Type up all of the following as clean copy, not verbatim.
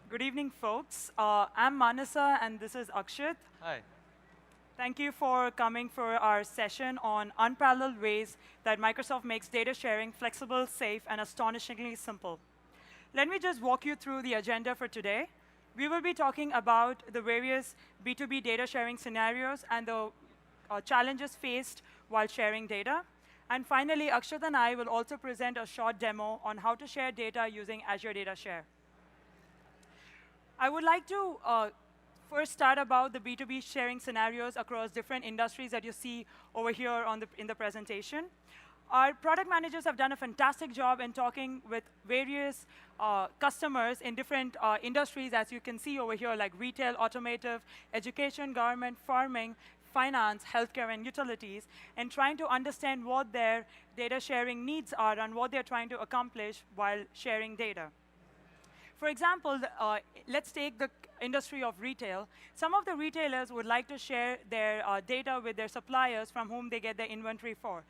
Good evening, folks. I'm Manasa, and this is Akshat. Hi. Thank you for coming for our session on unparalleled ways that Microsoft makes data sharing flexible, safe, and astonishingly simple. Let me just walk you through the agenda for today. We will be talking about the various B2B data sharing scenarios and the challenges faced while sharing data. And finally, Akshat and I will also present a short demo on how to share data using Azure Data Share. I would like to first start about the B2B sharing scenarios across different industries that you see over here in the presentation. Our product managers have done a fantastic job in talking with various customers in different industries, as you can see over here, like retail, automotive, education, government, farming, finance, healthcare, and utilities, and trying to understand what their data sharing needs are and what they're trying to accomplish while sharing data. For example, let's take the industry of retail. Some of the retailers would like to share their data with their suppliers from whom they get their inventory for.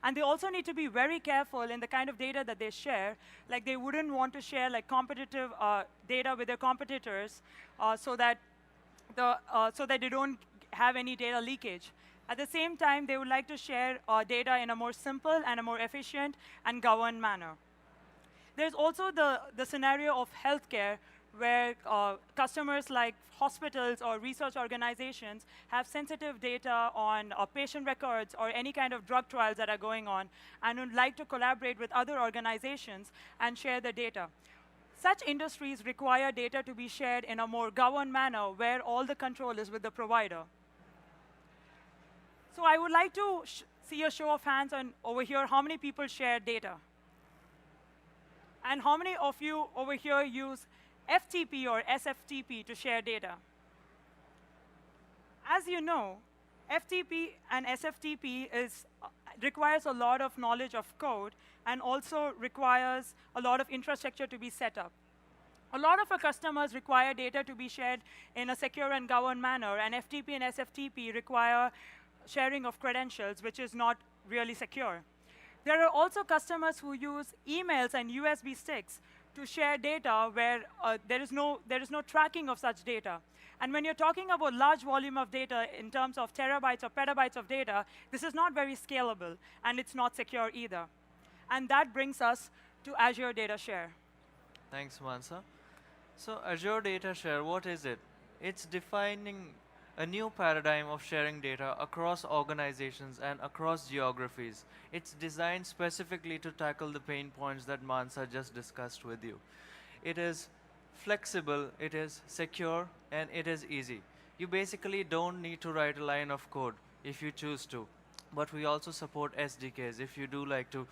And they also need to be very careful in the kind of data that they share. Like they wouldn't want to share like competitive data with their competitors so that they don't have any data leakage. At the same time, they would like to share data in a more simple and a more efficient and governed manner. There's also the scenario of healthcare where customers like hospitals or research organizations have sensitive data on patient records or any kind of drug trials that are going on and would like to collaborate with other organizations and share the data. Such industries require data to be shared in a more governed manner where all the control is with the provider. So I would like to see a show of hands on over here how many people share data. And how many of you over here use FTP or SFTP to share data? As you know, FTP and SFTP requires a lot of knowledge of code and also requires a lot of infrastructure to be set up. A lot of our customers require data to be shared in a secure and governed manner, and FTP and SFTP require sharing of credentials, which is not really secure. There are also customers who use emails and USB sticks to share data where there is no tracking of such data. And when you're talking about large volume of data in terms of terabytes or petabytes of data, this is not very scalable, and it's not secure either. And that brings us to Azure Data Share. Thanks, Mansa. So Azure Data Share, what is it? It's defining a new paradigm of sharing data across organizations and across geographies. It's designed specifically to tackle the pain points that Mansa just discussed with you. It is flexible, it is secure, and it is easy. You basically don't need to write a line of code if you choose to. But we also support SDKs if you do like to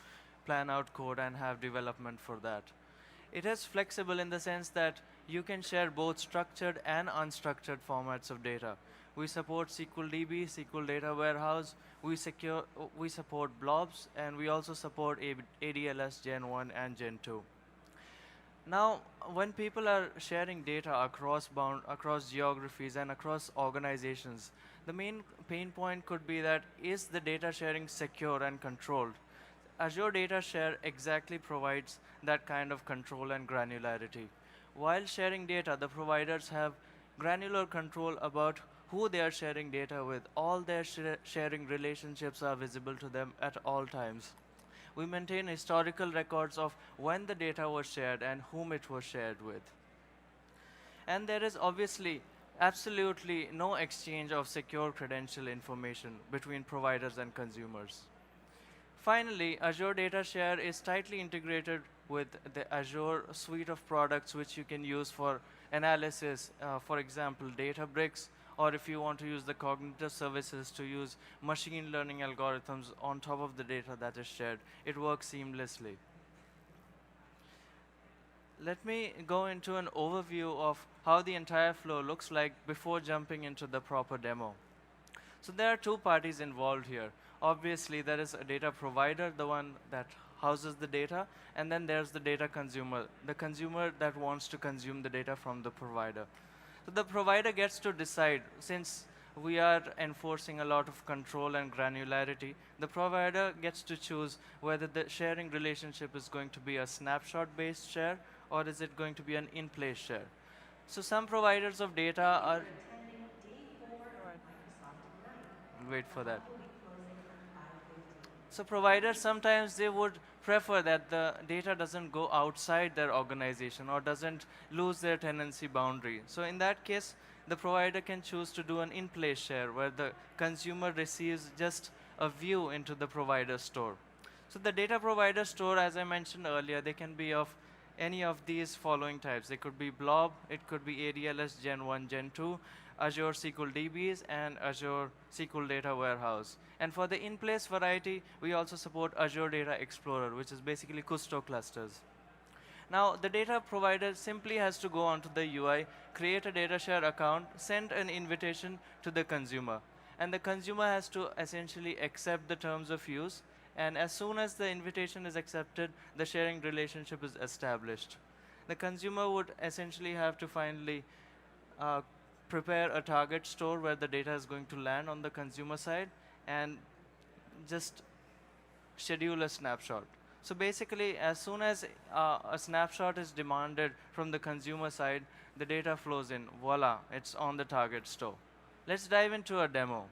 plan out code and have development for that. It is flexible in the sense that you can share both structured and unstructured formats of data. We support SQLDB, SQL Data Warehouse, we support blobs, and we also support ADLS Gen 1 and Gen 2. Now, when people are sharing data across geographies and across organizations, the main pain point could be that is the data sharing secure and controlled? Azure Data Share exactly provides that kind of control and granularity. While sharing data, the providers have granular control about who they are sharing data with. All their sharing relationships are visible to them at all times. We maintain historical records of when the data was shared and whom it was shared with. And there is obviously absolutely no exchange of secure credential information between providers and consumers. Finally, Azure Data Share is tightly integrated with the Azure suite of products which you can use for analysis, for example, Databricks, or if you want to use the cognitive services to use machine learning algorithms on top of the data that is shared. It works seamlessly. Let me go into an overview of how the entire flow looks like before jumping into the proper demo. So there are two parties involved here. Obviously, there is a data provider, the one that houses the data, and then there's the data consumer, the consumer that wants to consume the data from the provider. So the provider gets to decide, since we are enforcing a lot of control and granularity, the provider gets to choose whether the sharing relationship is going to be a snapshot-based share or is it going to be an in-place share. So some providers of data are, wait for that. So providers sometimes they would prefer that the data doesn't go outside their organization or doesn't lose their tenancy boundary. So in that case, the provider can choose to do an in-place share where the consumer receives just a view into the provider store. So the data provider store, as I mentioned earlier, they can be of any of these following types. They could be Blob, it could be ADLS Gen 1, Gen 2, Azure SQL DBs, and Azure SQL Data Warehouse. And for the in-place variety, we also support Azure Data Explorer, which is basically Kusto clusters. Now, the data provider simply has to go onto the UI, create a data share account, send an invitation to the consumer. And the consumer has to essentially accept the terms of use. And as soon as the invitation is accepted, the sharing relationship is established. The consumer would essentially have to finally uh, prepare a target store where the data is going to land on the consumer side and just schedule a snapshot. So basically, as soon as a snapshot is demanded from the consumer side, the data flows in. Voila, it's on the target store. Let's dive into a demo.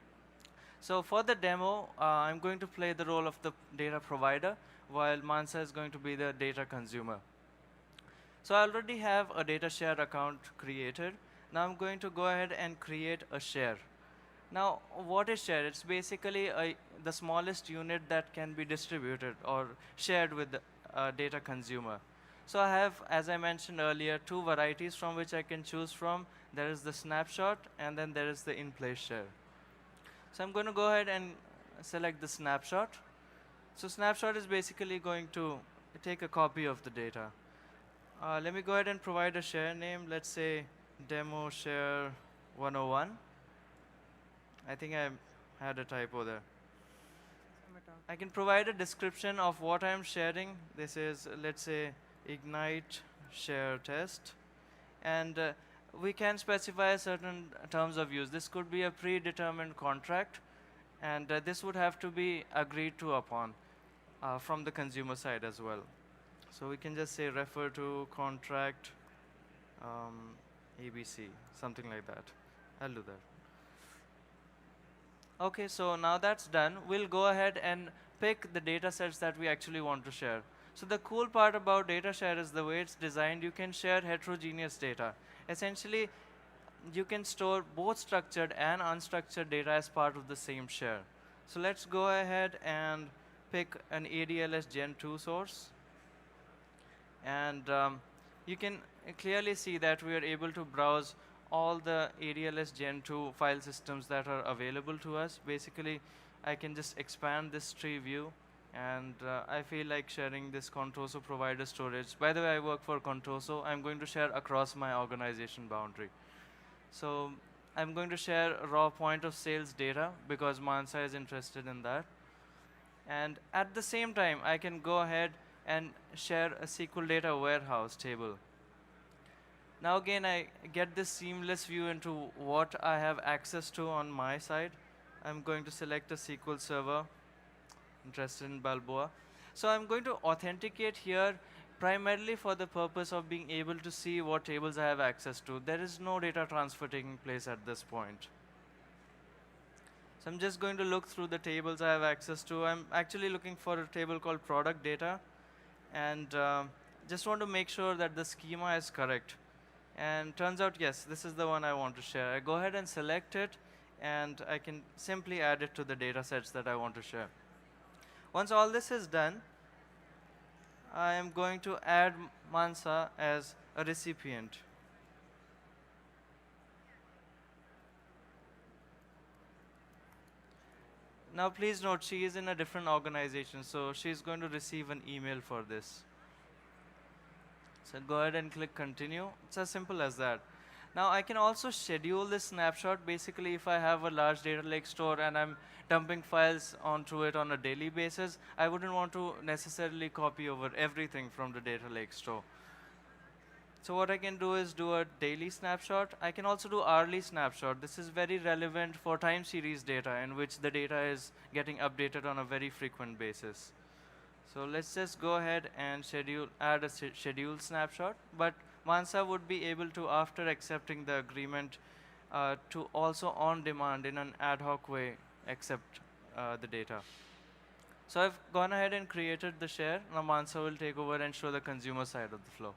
So for the demo, I'm going to play the role of the data provider, while Mansa is going to be the data consumer. So I already have a data share account created. Now I'm going to go ahead and create a share. Now, what is share? It's basically the smallest unit that can be distributed or shared with the data consumer. So I have, as I mentioned earlier, two varieties from which I can choose from. There is the snapshot, and then there is the in-place share. So I'm going to go ahead and select the snapshot. So snapshot is basically going to take a copy of the data. Let me go ahead and provide a share name. Let's say demo share 101. I think I had a typo there. I can provide a description of what I'm sharing. This is, let's say, Ignite share test. And we can specify certain terms of use. This could be a predetermined contract, and this would have to be agreed to upon from the consumer side as well. So we can just say refer to contract ABC, something like that. I'll do that. Okay, so now that's done, we'll go ahead and pick the data sets that we actually want to share. So the cool part about data share is the way it's designed, you can share heterogeneous data. Essentially, you can store both structured and unstructured data as part of the same share. So let's go ahead and pick an ADLS Gen 2 source. And you can clearly see that we are able to browse all the ADLS Gen 2 file systems that are available to us. Basically, I can just expand this tree view, and I feel like sharing this Contoso provider storage. By the way, I work for Contoso. I'm going to share across my organization boundary. So I'm going to share raw point of sales data because Mansa is interested in that. And at the same time, I can go ahead and share a SQL data warehouse table. Now again, I get this seamless view into what I have access to on my side. I'm going to select a SQL server, interested in Balboa. So I'm going to authenticate here primarily for the purpose of being able to see what tables I have access to. There is no data transfer taking place at this point. So I'm just going to look through the tables I have access to. I'm actually looking for a table called product data, and just want to make sure that the schema is correct. And turns out, yes, this is the one I want to share. I go ahead and select it, and I can simply add it to the data sets that I want to share. Once all this is done, I am going to add Mansa as a recipient. Now please note, she is in a different organization, so she's going to receive an email for this. So go ahead and click continue. It's as simple as that. Now I can also schedule this snapshot. Basically, if I have a large data lake store and I'm dumping files onto it on a daily basis, I wouldn't want to necessarily copy over everything from the data lake store. So what I can do is do a daily snapshot. I can also do hourly snapshot. This is very relevant for time series data in which the data is getting updated on a very frequent basis. So let's just go ahead and add a scheduled snapshot. But Mansa would be able to, after accepting the agreement, to also on demand in an ad hoc way accept the data. So I've gone ahead and created the share. Now Mansa will take over and show the consumer side of the flow.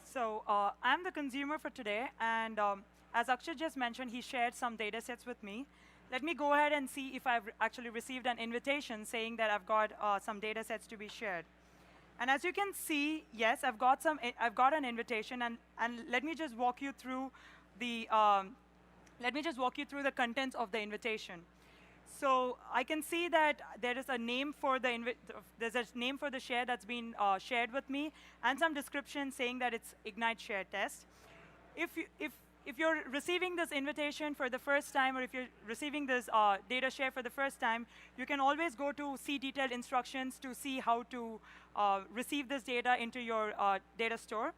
So I'm the consumer for today, and as Akshay just mentioned, he shared some data sets with me. Let me go ahead and see if I've actually received an invitation saying that I've got some data sets to be shared. And as you can see, yes, I've got an invitation, and let me just walk you through the contents of the invitation. So I can see that there is a name for the share that's been shared with me, and some description saying that it's Ignite Share Test. If you're receiving this invitation for the first time, or if you're receiving this data share for the first time, you can always go to see detailed instructions to see how to receive this data into your data store.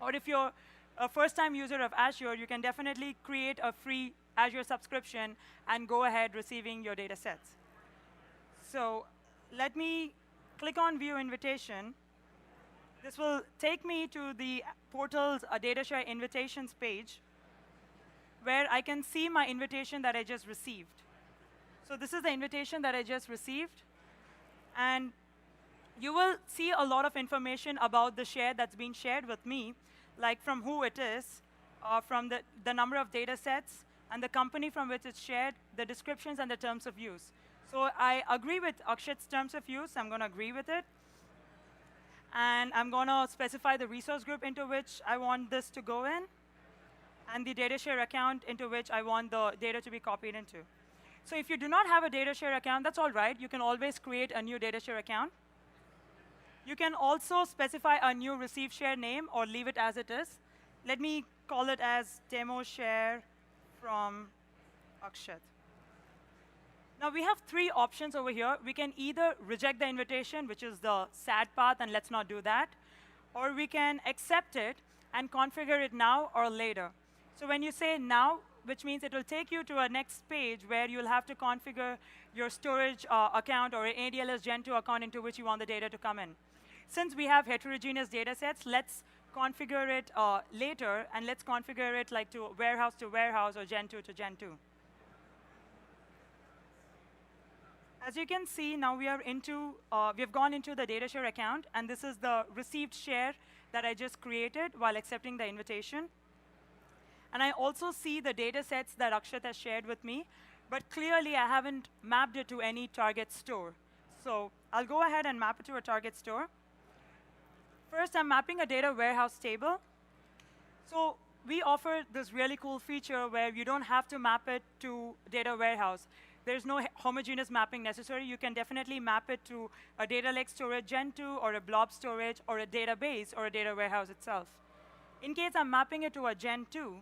Or if you're a first-time user of Azure, you can definitely create a free Azure subscription and go ahead receiving your data sets. So let me click on View Invitation. This will take me to the portal's data share invitations page, where I can see my invitation that I just received. So this is the invitation that I just received. And you will see a lot of information about the share that's been shared with me, like from who it is, from the number of data sets, and the company from which it's shared, the descriptions, and the terms of use. So I agree with Akshit's terms of use. I'm going to agree with it. And I'm going to specify the resource group into which I want this to go in, and the data share account into which I want the data to be copied into. So if you do not have a data share account, that's all right. You can always create a new data share account. You can also specify a new receive share name or leave it as it is. Let me call it as demo share from Akshit. Now we have three options over here. We can either reject the invitation, which is the sad path, and let's not do that. Or we can accept it and configure it now or later. So when you say now, which means it will take you to a next page where you'll have to configure your storage account or an ADLS Gen 2 account into which you want the data to come in. Since we have heterogeneous data sets, let's configure it later, and let's configure it like to warehouse or Gen 2 to Gen 2. As you can see, now we have gone into the data share account, and this is the received share that I just created while accepting the invitation. And I also see the data sets that Akshat has shared with me, but clearly I haven't mapped it to any target store. So I'll go ahead and map it to a target store. First, I'm mapping a data warehouse table. So we offer this really cool feature where you don't have to map it to data warehouse. There's no homogeneous mapping necessary. You can definitely map it to a data lake storage Gen 2, or a blob storage, or a database, or a data warehouse itself. In case I'm mapping it to a Gen 2,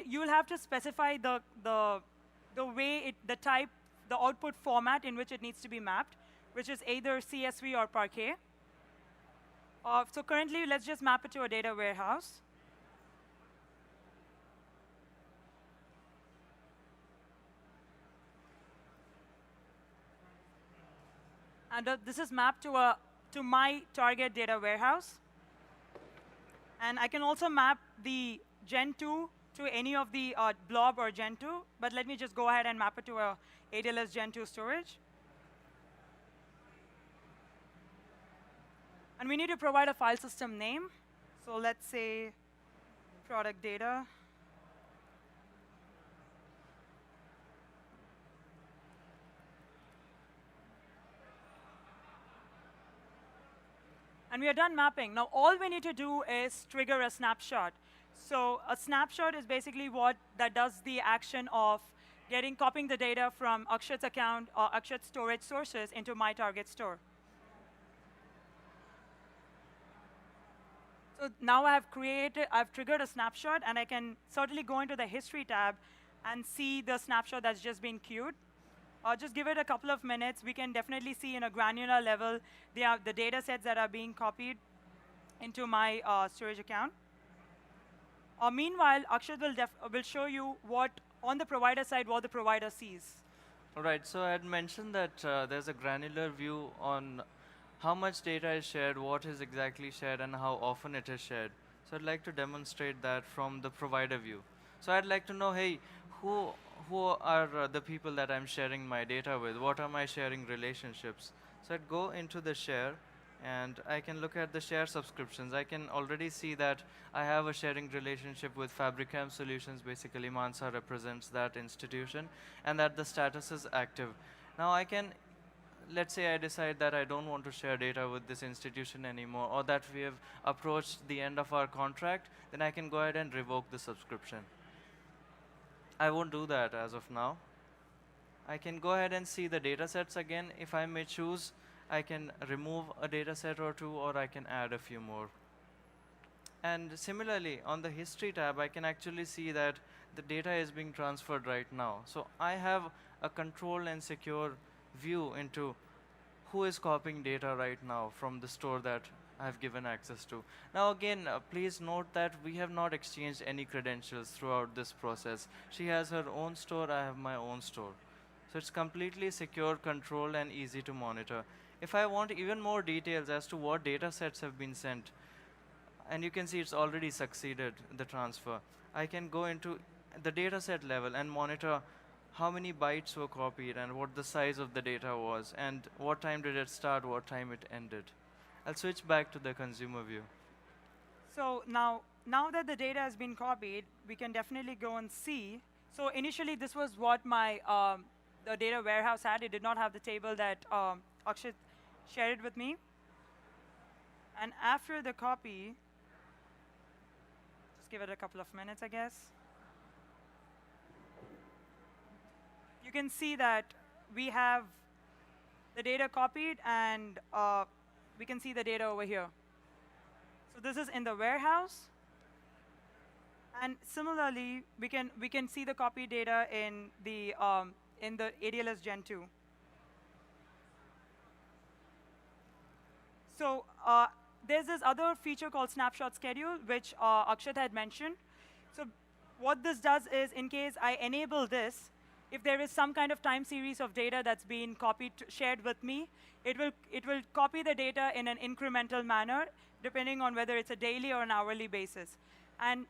you'll have to specify the output format in which it needs to be mapped, which is either CSV or Parquet. So currently, let's just map it to a data warehouse. And this is mapped to my target data warehouse. And I can also map the Gen 2 to any of the blob or Gen 2. But let me just go ahead and map it to a ADLS Gen 2 storage. And we need to provide a file system name. So let's say product data. And we are done mapping. Now, all we need to do is trigger a snapshot. So a snapshot is basically what that does the action of copying the data from Akshit's account or Akshit's storage sources into my target store. So now I've triggered a snapshot, and I can certainly go into the history tab and see the snapshot that's just been queued. Just give it a couple of minutes. We can definitely see in a granular level the data sets that are being copied into my storage account. Meanwhile, Akshat will show you on the provider side, what the provider sees. All right, so I had mentioned that there's a granular view on how much data is shared, what is exactly shared, and how often it is shared. So I'd like to demonstrate that from the provider view. So I'd like to know, hey, who, who are the people that I'm sharing my data with? What are my sharing relationships? So I'd go into the share, and I can look at the share subscriptions. I can already see that I have a sharing relationship with Fabricam Solutions. Basically, Mansa represents that institution, and that the status is active. Now I can, let's say I decide that I don't want to share data with this institution anymore, or that we have approached the end of our contract, then I can go ahead and revoke the subscription. I won't do that as of now. I can go ahead and see the data sets again. If I may choose, I can remove a data set or two, or I can add a few more. And similarly, on the history tab, I can actually see that the data is being transferred right now. So I have a controlled and secure view into who is copying data right now from the store that I have given access to. Now again, please note that we have not exchanged any credentials throughout this process. She has her own store, I have my own store. So it's completely secure, controlled, and easy to monitor. If I want even more details as to what data sets have been sent, and you can see it's already succeeded, the transfer, I can go into the data set level and monitor how many bytes were copied and what the size of the data was, and what time did it start, what time it ended. I'll switch back to the consumer view. So now that the data has been copied, we can definitely go and see. So initially, this was what my the data warehouse had. It did not have the table that Akshat shared with me. And after the copy, just give it a couple of minutes, I guess. You can see that we have the data copied, and we can see the data over here. So this is in the warehouse. And similarly, we can see the copy data in the ADLS Gen 2. So there's this other feature called Snapshot Schedule, which Akshat had mentioned. So what this does is, in case I enable this, if there is some kind of time series of data that's been copied, shared with me, it will copy the data in an incremental manner, depending on whether it's a daily or an hourly basis. And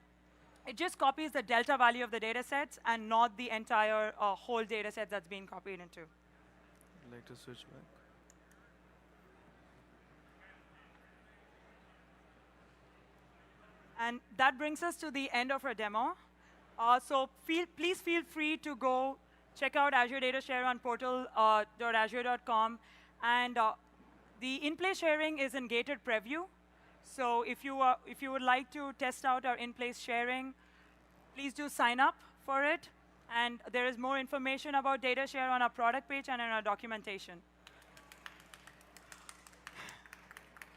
it just copies the delta value of the data sets and not the entire whole data set that's being copied into. I'd like to switch back. And that brings us to the end of our demo. So please feel free to go check out Azure Data Share on portal.azure.com. And the in-place sharing is in gated preview. So if you would like to test out our in-place sharing, please do sign up for it. And there is more information about data share on our product page and in our documentation.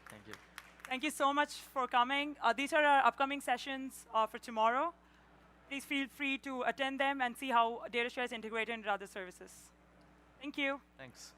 Thank you. Thank you so much for coming. These are our upcoming sessions for tomorrow. Please feel free to attend them and see how data share is integrated into other services. Thank you. Thanks.